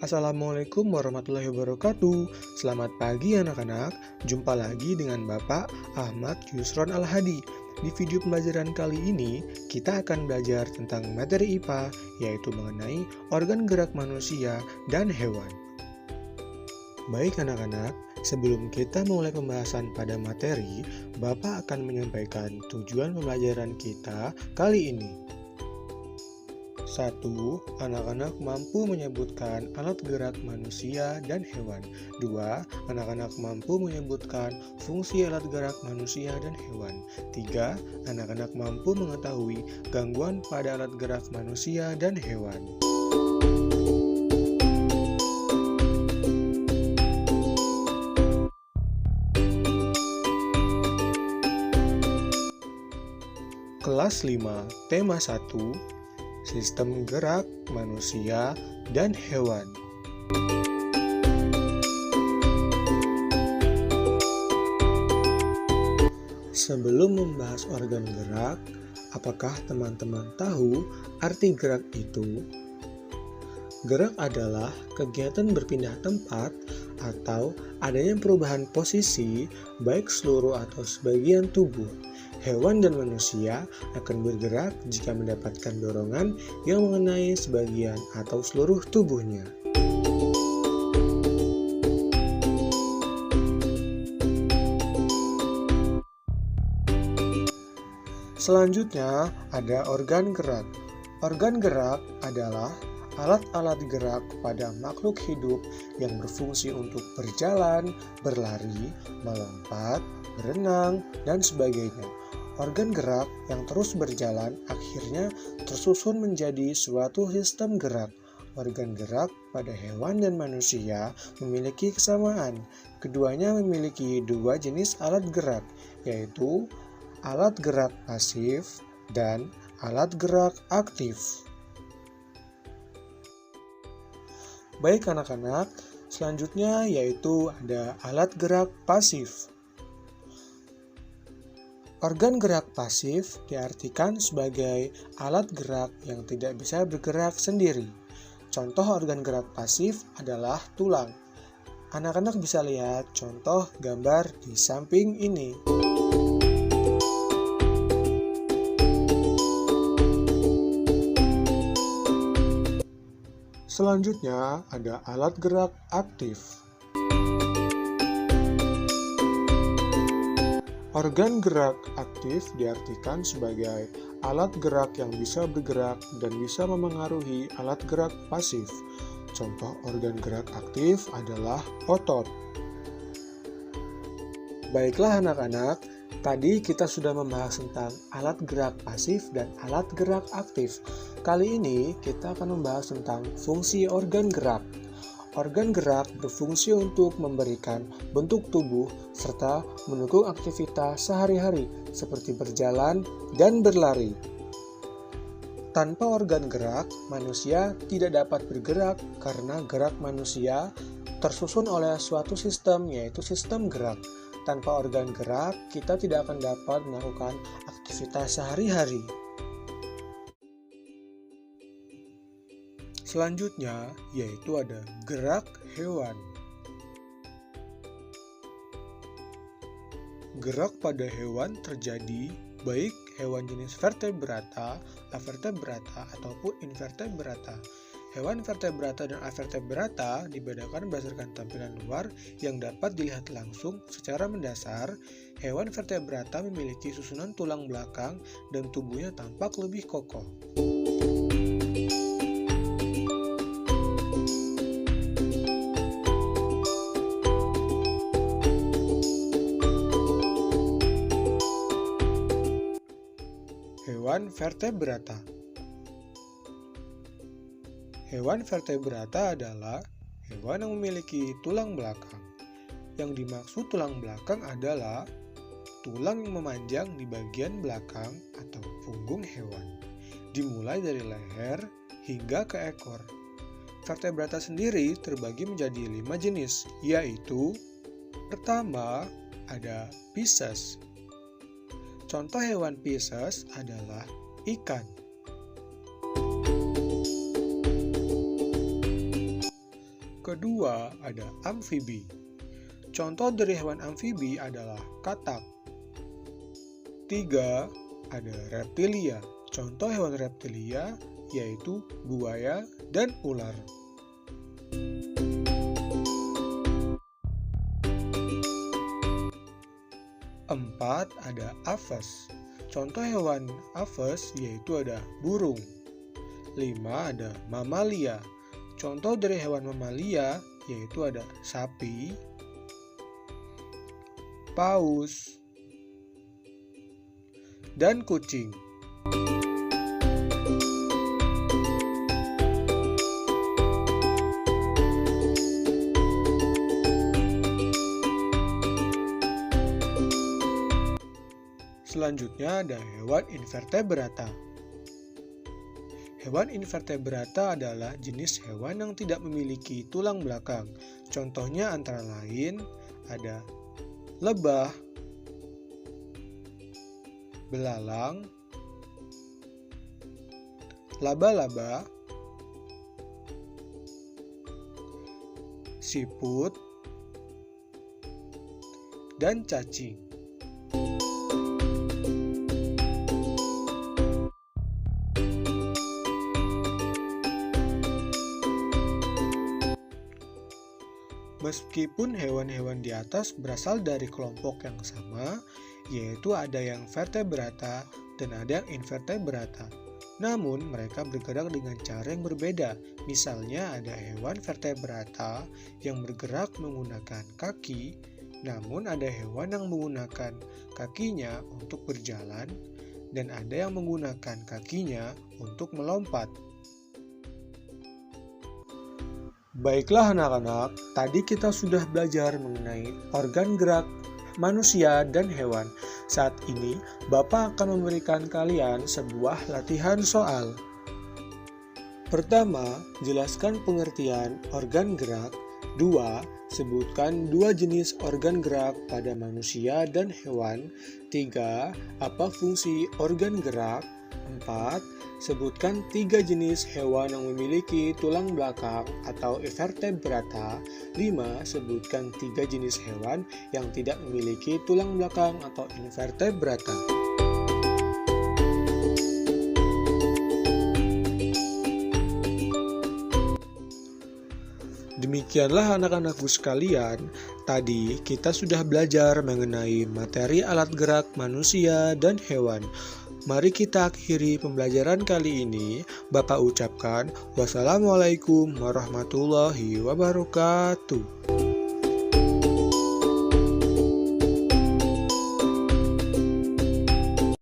Assalamualaikum warahmatullahi wabarakatuh. Selamat pagi anak-anak. Jumpa lagi dengan Bapak Ahmad Yusron Al-Hadi. Di video pembelajaran kali ini, kita akan belajar tentang materi IPA, yaitu mengenai organ gerak manusia dan hewan. Baik anak-anak, sebelum kita mulai pembahasan pada materi, Bapak akan menyampaikan tujuan pembelajaran kita kali ini. 1. Anak-anak mampu menyebutkan alat gerak manusia dan hewan. 2. Anak-anak mampu menyebutkan fungsi alat gerak manusia dan hewan. 3. Anak-anak mampu mengetahui gangguan pada alat gerak manusia dan hewan. Kelas 5, tema 1. Sistem gerak manusia dan hewan. Sebelum membahas organ gerak, apakah teman-teman tahu arti gerak itu? Gerak adalah kegiatan berpindah tempat atau adanya perubahan posisi baik seluruh atau sebagian tubuh. Hewan dan manusia akan bergerak jika mendapatkan dorongan yang mengenai sebagian atau seluruh tubuhnya. Selanjutnya ada organ gerak. Organ gerak adalah alat-alat gerak pada makhluk hidup yang berfungsi untuk berjalan, berlari, melompat, berenang, dan sebagainya. Organ gerak yang terus berjalan akhirnya tersusun menjadi suatu sistem gerak. Organ gerak pada hewan dan manusia memiliki kesamaan. Keduanya memiliki dua jenis alat gerak, yaitu alat gerak pasif dan alat gerak aktif. Baik anak-anak, selanjutnya yaitu ada alat gerak pasif. Organ gerak pasif diartikan sebagai alat gerak yang tidak bisa bergerak sendiri. Contoh organ gerak pasif adalah tulang. Anak-anak bisa lihat contoh gambar di samping ini. Selanjutnya ada alat gerak aktif. Organ gerak aktif diartikan sebagai alat gerak yang bisa bergerak dan bisa memengaruhi alat gerak pasif. Contoh organ gerak aktif adalah otot. Baiklah anak-anak, tadi kita sudah membahas tentang alat gerak pasif dan alat gerak aktif. Kali ini kita akan membahas tentang fungsi organ gerak. Organ gerak berfungsi untuk memberikan bentuk tubuh serta mendukung aktivitas sehari-hari seperti berjalan dan berlari. Tanpa organ gerak, manusia tidak dapat bergerak karena gerak manusia tersusun oleh suatu sistem, yaitu sistem gerak. Tanpa organ gerak, kita tidak akan dapat melakukan aktivitas sehari-hari. Selanjutnya, yaitu ada gerak hewan. Gerak pada hewan terjadi baik hewan jenis vertebrata, avertebrata, ataupun invertebrata. Hewan vertebrata dan avertebrata dibedakan berdasarkan tampilan luar yang dapat dilihat langsung secara mendasar. Hewan vertebrata memiliki susunan tulang belakang dan tubuhnya tampak lebih kokoh. Hewan vertebrata. Hewan vertebrata adalah hewan yang memiliki tulang belakang. Yang dimaksud tulang belakang adalah tulang yang memanjang di bagian belakang atau punggung hewan, dimulai dari leher hingga ke ekor. Vertebrata sendiri terbagi menjadi 5 jenis, yaitu pertama ada Pisces. Contoh hewan Pisces adalah ikan. Kedua, ada amfibi. Contoh dari hewan amfibi adalah katak. 3, ada reptilia. Contoh hewan reptilia yaitu buaya dan ular. 4, ada aves. Contoh hewan aves yaitu ada burung. 5, ada mamalia. Contoh dari hewan mamalia yaitu ada sapi, paus, dan kucing. Selanjutnya ada hewan invertebrata. Hewan invertebrata adalah jenis hewan yang tidak memiliki tulang belakang. Contohnya antara lain ada lebah, belalang, laba-laba, siput, dan cacing. Meskipun hewan-hewan di atas berasal dari kelompok yang sama, yaitu ada yang vertebrata dan ada yang invertebrata. Namun, mereka bergerak dengan cara yang berbeda. Misalnya, ada hewan vertebrata yang bergerak menggunakan kaki, namun ada hewan yang menggunakan kakinya untuk berjalan, dan ada yang menggunakan kakinya untuk melompat. Baiklah anak-anak, tadi kita sudah belajar mengenai organ gerak manusia dan hewan. Saat ini, Bapak akan memberikan kalian sebuah latihan soal. Pertama, jelaskan pengertian organ gerak. 2. Sebutkan 2 jenis organ gerak pada manusia dan hewan. 3. Apa fungsi organ gerak? 4. Sebutkan 3 jenis hewan yang memiliki tulang belakang atau vertebrata. 5. Sebutkan 3 jenis hewan yang tidak memiliki tulang belakang atau invertebrata. Demikianlah anak-anakku sekalian, tadi kita sudah belajar mengenai materi alat gerak manusia dan hewan. Mari kita akhiri pembelajaran kali ini. Bapak ucapkan wassalamualaikum warahmatullahi wabarakatuh.